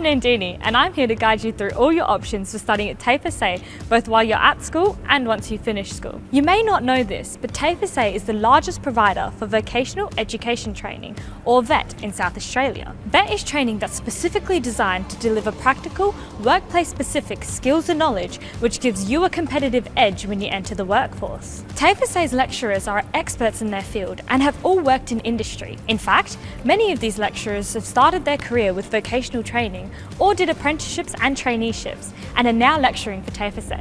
Nandini, and I'm here to guide you through all your options for studying at TAFE SA, both while you're at school and once you finish school. You may not know this, but TAFE SA is the largest provider for vocational education training, or VET, in South Australia. VET is training that's specifically designed to deliver practical, workplace-specific skills and knowledge, which gives you a competitive edge when you enter the workforce. TAFE SA's lecturers are experts in their field and have all worked in industry. In fact, many of these lecturers have started their career with vocational training or did apprenticeships and traineeships and are now lecturing for TAFE SA.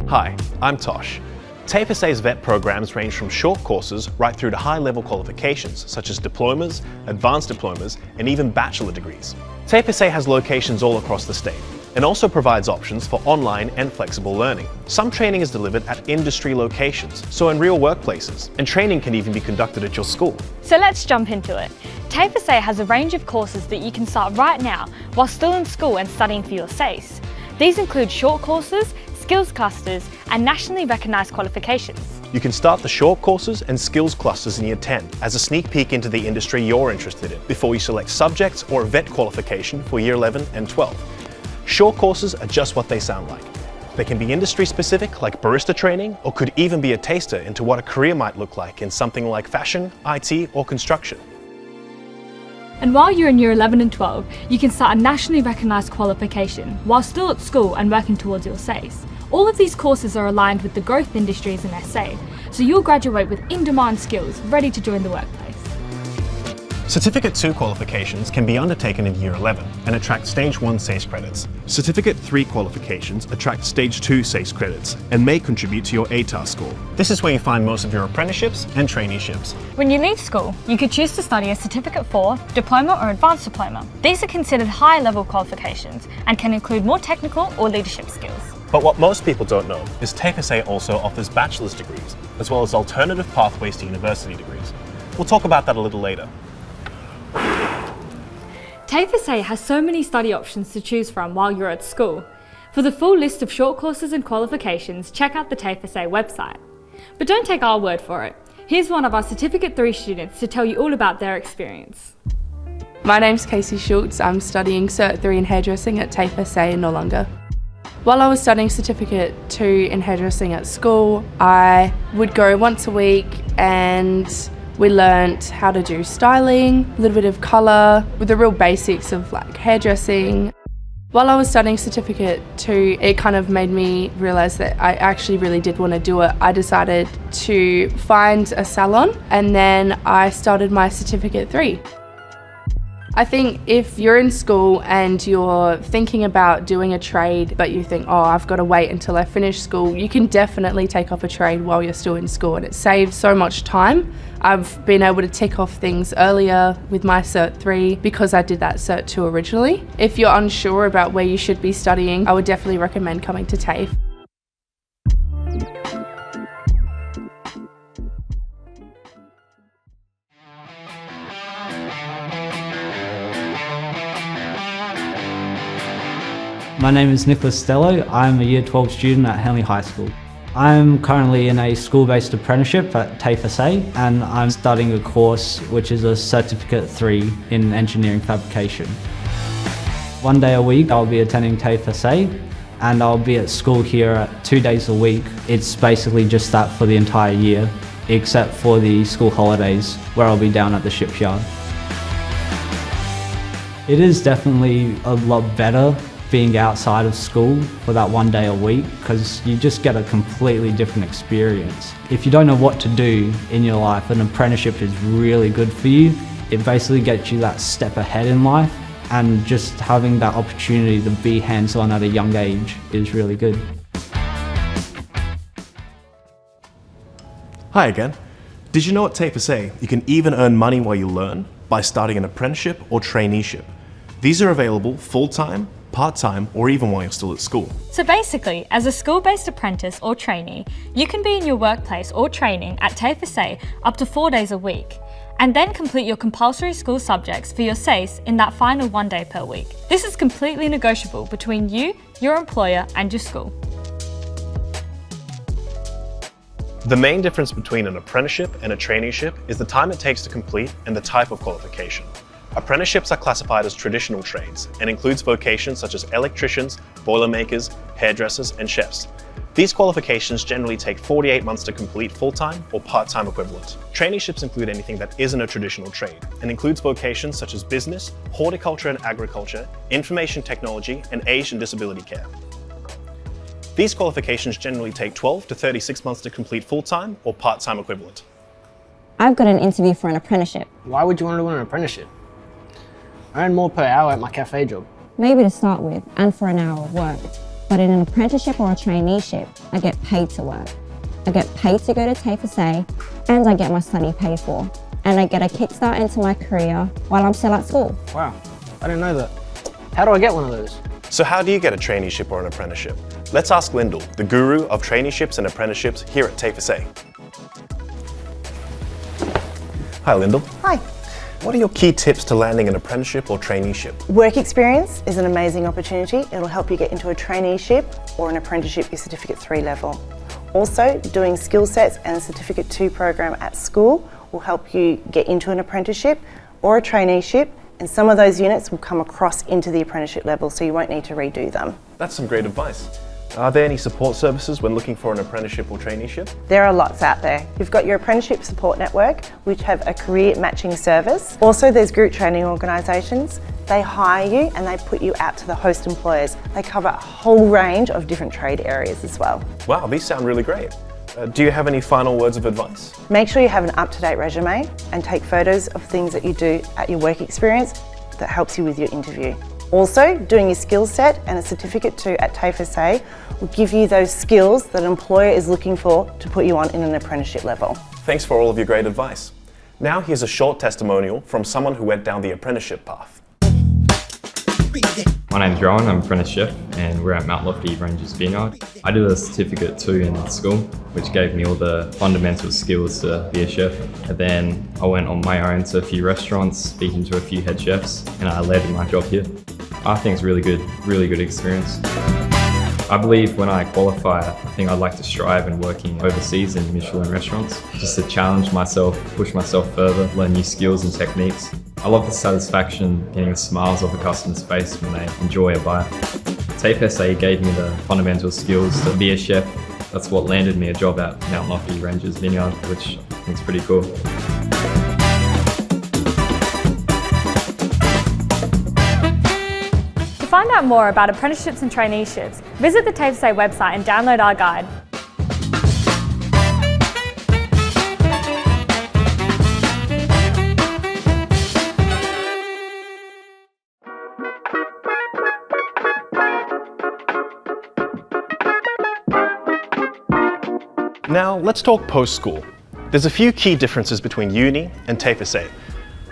Hi, I'm Tosh. TAFE SA's VET programs range from short courses right through to high-level qualifications such as diplomas, advanced diplomas, and even bachelor degrees. TAFE SA has locations all across the state and also provides options for online and flexible learning. Some training is delivered at industry locations, so in real workplaces, and training can even be conducted at your school. So let's jump into it. TAFE SA has a range of courses that you can start right now while still in school and studying for your SACE. These include short courses, skills clusters, and nationally recognised qualifications. You can start the short courses and skills clusters in Year 10 as a sneak peek into the industry you're interested in before you select subjects or a VET qualification for Year 11 and 12. Short courses are just what they sound like. They can be industry specific like barista training, or could even be a taster into what a career might look like in something like fashion, IT or construction. And while you're in Year 11 and 12, you can start a nationally recognised qualification while still at school and working towards your SACE. All of these courses are aligned with the growth industries in SA, so you'll graduate with in-demand skills ready to join the workplace. Certificate 2 qualifications can be undertaken in Year 11 and attract Stage 1 SACE credits. Certificate 3 qualifications attract Stage 2 SACE credits and may contribute to your ATAR score. This is where you find most of your apprenticeships and traineeships. When you leave school, you could choose to study a Certificate 4, Diploma or Advanced Diploma. These are considered high-level qualifications and can include more technical or leadership skills. But what most people don't know is TAFE SA also offers bachelor's degrees, as well as alternative pathways to university degrees. We'll talk about that a little later. TAFE SA has so many study options to choose from while you're at school. For the full list of short courses and qualifications, check out the TAFE SA website. But don't take our word for it. Here's one of our Certificate 3 students to tell you all about their experience. My name's Casey Schultz. I'm studying Cert 3 in hairdressing at TAFE SA in Noarlunga. While I was studying Certificate 2 in hairdressing at school, I would go once a week and we learnt how to do styling, a little bit of colour, with the real basics of like hairdressing. While I was studying Certificate 2, it kind of made me realise that I actually really did want to do it. I decided to find a salon and then I started my Certificate 3. I think if you're in school and you're thinking about doing a trade but you think, oh, I've got to wait until I finish school, you can definitely take up a trade while you're still in school and it saves so much time. I've been able to tick off things earlier with my Cert 3 because I did that Cert 2 originally. If you're unsure about where you should be studying, I would definitely recommend coming to TAFE. My name is Nicholas Stello. I'm a Year 12 student at Henley High School. I'm currently in a school-based apprenticeship at TAFE SA and I'm studying a course which is a Certificate 3 in engineering fabrication. One day a week I'll be attending TAFE SA and I'll be at school here 2 days a week. It's basically just that for the entire year, except for the school holidays where I'll be down at the shipyard. It is definitely a lot better being outside of school for that 1 day a week because you just get a completely different experience. If you don't know what to do in your life, an apprenticeship is really good for you. It basically gets you that step ahead in life, and just having that opportunity to be hands-on at a young age is really good. Hi again. Did you know at TAFE SA you can even earn money while you learn by starting an apprenticeship or traineeship? These are available full-time, part-time, or even while you're still at school. So basically, as a school-based apprentice or trainee, you can be in your workplace or training at TAFE SA up to 4 days a week, and then complete your compulsory school subjects for your SACE in that final 1 day per week. This is completely negotiable between you, your employer, and your school. The main difference between an apprenticeship and a traineeship is the time it takes to complete and the type of qualification. Apprenticeships are classified as traditional trades and includes vocations such as electricians, boilermakers, hairdressers, and chefs. These qualifications generally take 48 months to complete full-time or part-time equivalent. Traineeships include anything that isn't a traditional trade and includes vocations such as business, horticulture and agriculture, information technology, and age and disability care. These qualifications generally take 12 to 36 months to complete full-time or part-time equivalent. I've got an interview for an apprenticeship. Why would you want to do an apprenticeship? I earn more per hour at my cafe job. Maybe to start with, and for an hour of work. But in an apprenticeship or a traineeship, I get paid to work. I get paid to go to TAFE SA, and I get my study paid for. And I get a kickstart into my career while I'm still at school. Wow, I didn't know that. How do I get one of those? So how do you get a traineeship or an apprenticeship? Let's ask Lyndall, the guru of traineeships and apprenticeships here at TAFE SA. Hi Lyndall. Hi. What are your key tips to landing an apprenticeship or traineeship? Work experience is an amazing opportunity. It'll help you get into a traineeship or an apprenticeship, your Certificate 3 level. Also, doing skill sets and a Certificate 2 program at school will help you get into an apprenticeship or a traineeship, and some of those units will come across into the apprenticeship level, so you won't need to redo them. That's some great advice. Are there any support services when looking for an apprenticeship or traineeship? There are lots out there. You've got your Apprenticeship Support Network, which have a career matching service. Also, there's group training organisations. They hire you and they put you out to the host employers. They cover a whole range of different trade areas as well. Wow, these sound really great. Do you have any final words of advice? Make sure you have an up-to-date resume and take photos of things that you do at your work experience that helps you with your interview. Also, doing your skill set and a Certificate 2 at TAFE SA will give you those skills that an employer is looking for to put you on in an apprenticeship level. Thanks for all of your great advice. Now here's a short testimonial from someone who went down the apprenticeship path. My name's Rowan, I'm an apprentice chef and we're at Mount Lofty Ranges Vineyard. I did a Certificate 2 in school, which gave me all the fundamental skills to be a chef. And then I went on my own to a few restaurants, speaking to a few head chefs, and I landed my job here. I think it's really good experience. I believe when I qualify, I think I'd like to strive in working overseas in Michelin restaurants, just to challenge myself, push myself further, learn new skills and techniques. I love the satisfaction getting the smiles off a customer's face when they enjoy a bite. TAFE SA gave me the fundamental skills to be a chef. That's what landed me a job at Mount Lofty Ranges Vineyard, which I think is pretty cool. To find out more about apprenticeships and traineeships, visit the TAFE SA website and download our guide. Now let's talk post-school. There's a few key differences between uni and TAFE SA.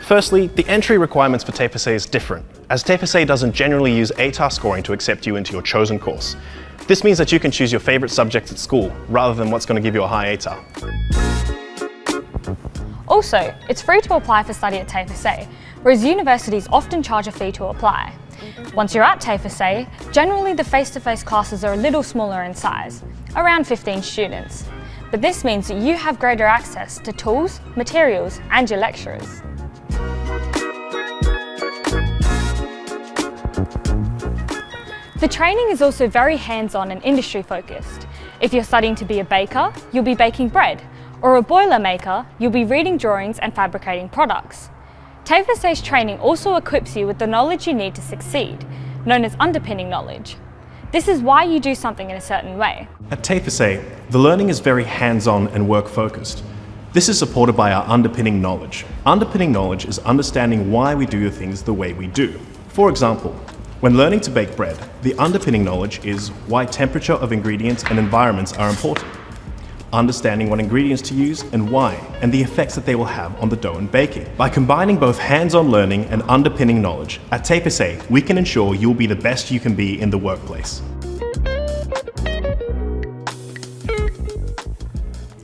Firstly, the entry requirements for TAFE SA is different, as TAFE SA doesn't generally use ATAR scoring to accept you into your chosen course. This means that you can choose your favourite subjects at school, rather than what's going to give you a high ATAR. Also, it's free to apply for study at TAFE SA, whereas universities often charge a fee to apply. Once you're at TAFE SA, generally the face-to-face classes are a little smaller in size, around 15 students. But this means that you have greater access to tools, materials, and your lecturers. The training is also very hands-on and industry-focused. If you're studying to be a baker, you'll be baking bread, or a boiler maker, you'll be reading drawings and fabricating products. TAFE SA's training also equips you with the knowledge you need to succeed, known as underpinning knowledge. This is why you do something in a certain way. At TAFE SA, the learning is very hands-on and work-focused. This is supported by our underpinning knowledge. Underpinning knowledge is understanding why we do things the way we do. For example, when learning to bake bread, the underpinning knowledge is why temperature of ingredients and environments are important. Understanding what ingredients to use and why, and the effects that they will have on the dough and baking. By combining both hands-on learning and underpinning knowledge, at TAFE SA, we can ensure you'll be the best you can be in the workplace.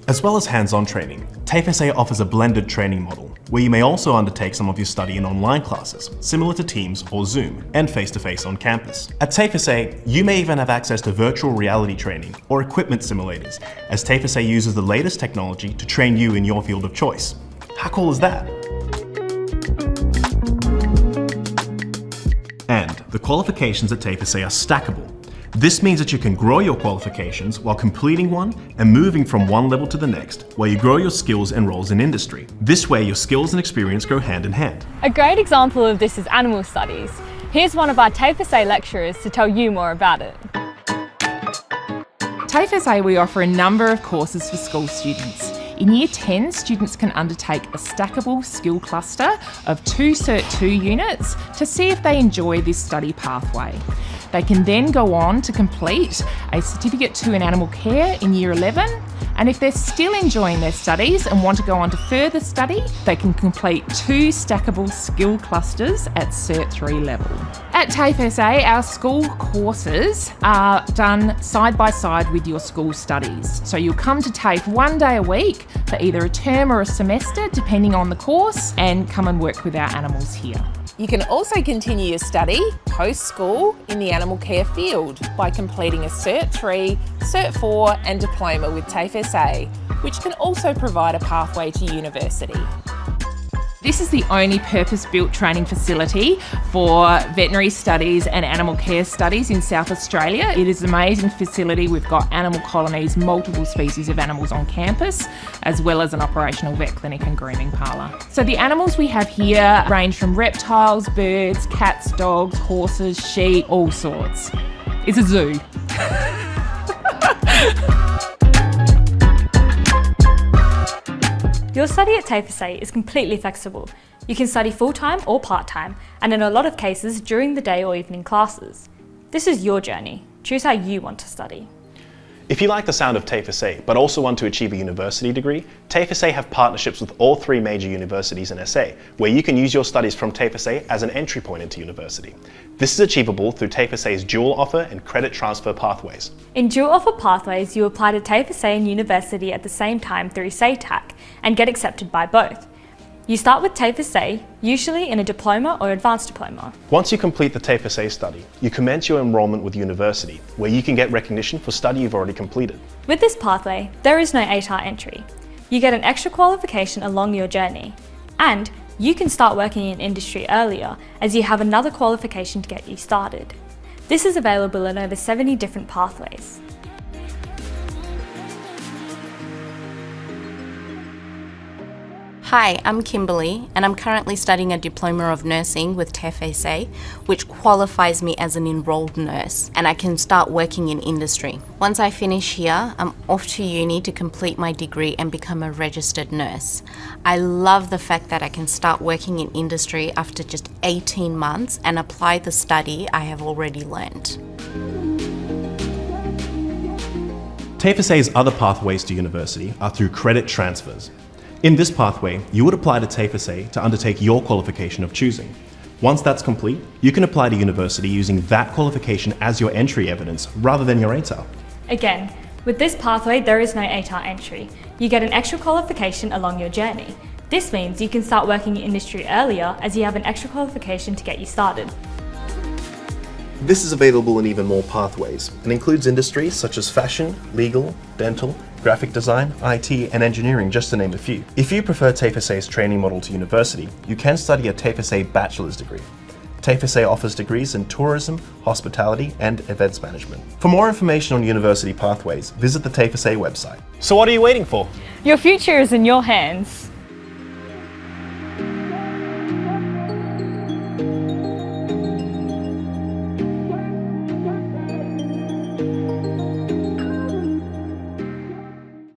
As well as hands-on training, TAFE SA offers a blended training model. where you may also undertake some of your study in online classes, similar to Teams or Zoom, and face-to-face on campus. At TAFE SA, you may even have access to virtual reality training or equipment simulators, as TAFE SA uses the latest technology to train you in your field of choice. How cool is that? And the qualifications at TAFE SA are stackable. This means that you can grow your qualifications while completing one and moving from one level to the next, where you grow your skills and roles in industry. This way, your skills and experience go hand in hand. A great example of this is animal studies. Here's one of our TAFE SA lecturers to tell you more about it. TAFE SA, we offer a number of courses for school students. In Year 10, students can undertake a stackable skill cluster of 2 Cert 2 units to see if they enjoy this study pathway. They can then go on to complete a Certificate 2 in Animal Care in Year 11, and if they're still enjoying their studies and want to go on to further study, they can complete 2 stackable skill clusters at Cert 3 level. At TAFE SA, our school courses are done side by side with your school studies. So you'll come to TAFE 1 day a week for either a term or a semester, depending on the course, and come and work with our animals here. You can also continue your study post-school in the animal care field by completing a Cert 3, Cert 4 and Diploma with TAFE SA, which can also provide a pathway to university. This is the only purpose-built training facility for veterinary studies and animal care studies in South Australia. It is an amazing facility. We've got animal colonies, multiple species of animals on campus, as well as an operational vet clinic and grooming parlour. So the animals we have here range from reptiles, birds, cats, dogs, horses, sheep, all sorts. It's a zoo. Your study at TAFE SA is completely flexible. You can study full-time or part-time, and in a lot of cases during the day or evening classes. This is your journey. Choose how you want to study. If you like the sound of TAFE SA, but also want to achieve a university degree, TAFE SA have partnerships with all 3 major universities in SA, where you can use your studies from TAFE SA as an entry point into university. This is achievable through TAFE SA's dual offer and credit transfer pathways. In dual offer pathways, you apply to TAFE SA and university at the same time through SATAC and get accepted by both. You start with TAFE SA, usually in a diploma or advanced diploma. Once you complete the TAFE SA study, you commence your enrolment with university, where you can get recognition for study you've already completed. With this pathway, there is no ATAR entry. You get an extra qualification along your journey, and you can start working in industry earlier as you have another qualification to get you started. This is available in over 70 different pathways. Hi, I'm Kimberly and I'm currently studying a Diploma of Nursing with TAFE SA, which qualifies me as an enrolled nurse, and I can start working in industry. Once I finish here, I'm off to uni to complete my degree and become a registered nurse. I love the fact that I can start working in industry after just 18 months and apply the study I have already learnt. TAFE SA's other pathways to university are through credit transfers. In this pathway, you would apply to TAFE SA to undertake your qualification of choosing. Once that's complete, you can apply to university using that qualification as your entry evidence rather than your ATAR. Again, with this pathway, there is no ATAR entry. You get an extra qualification along your journey. This means you can start working in industry earlier as you have an extra qualification to get you started. This is available in even more pathways and includes industries such as fashion, legal, dental, graphic design, IT and engineering, just to name a few. If you prefer TAFE SA's training model to university, you can study a TAFE SA bachelor's degree. TAFE SA offers degrees in tourism, hospitality and events management. For more information on university pathways, visit the TAFE SA website. So what are you waiting for? Your future is in your hands.